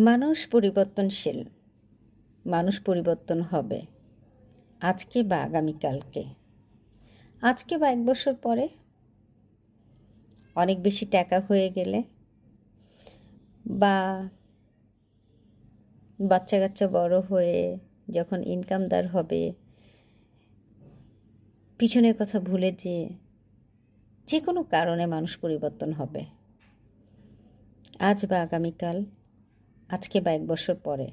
মানুষ পরিবর্তনশীল। মানুষ পরিবর্তন হবে আজকে বা আগামীকালকে, আজকে বা 1 বছর পরে, অনেক বেশি টাকা হয়ে গেলে, বা বাচ্চা কাচ্চা বড় হয়ে যখন ইনকামদার হবে, পিছনের কথা ভুলে যে কোনো কারণে মানুষ পরিবর্তন হবে আজ বা আগামীকাল, আজকে বা 1 বছর পরে।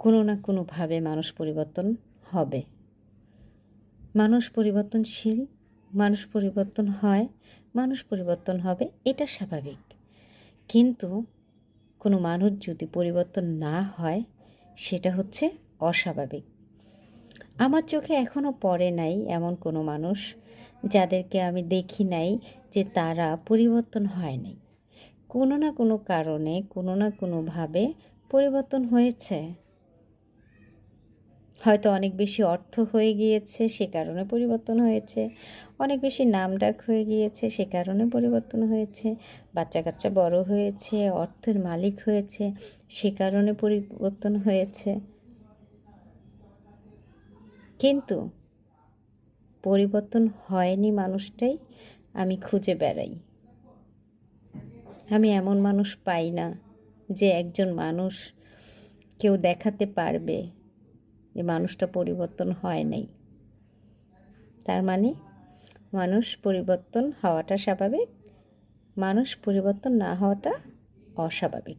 কোনো না কোনোভাবে মানুষ পরিবর্তন হবে। মানুষ পরিবর্তনশীল, মানুষ পরিবর্তন হয়, মানুষ পরিবর্তন হবে, এটা স্বাভাবিক। কিন্তু কোনো মানুষ যদি পরিবর্তন না হয়, সেটা হচ্ছে অস্বাভাবিক। আমার চোখে এখনও পড়ে নাই এমন কোনো মানুষ যাদেরকে আমি দেখি নাই যে তারা পরিবর্তন হয় নাই। কোনো না কোনো কারণে, কোনো না কোনোভাবে পরিবর্তন হয়েছে। হয়তো অনেক বেশি অর্থ হয়ে গিয়েছে, সে কারণে পরিবর্তন হয়েছে। অনেক বেশি নামডাক হয়ে গিয়েছে, সে কারণে পরিবর্তন হয়েছে। বাচ্চা কাচ্চা বড় হয়েছে, অর্থের মালিক হয়েছে, সে কারণে পরিবর্তন হয়েছে। কিন্তু পরিবর্তন হয়নি মানুষটাই আমি খুঁজে বেড়াই। আমি এমন মানুষ পাই না যে একজন মানুষ কেউ দেখাতে পারবে যে মানুষটা পরিবর্তন হয় নাই। তার মানে মানুষ পরিবর্তন হওয়াটা স্বাভাবিক, মানুষ পরিবর্তন না হওয়াটা অস্বাভাবিক।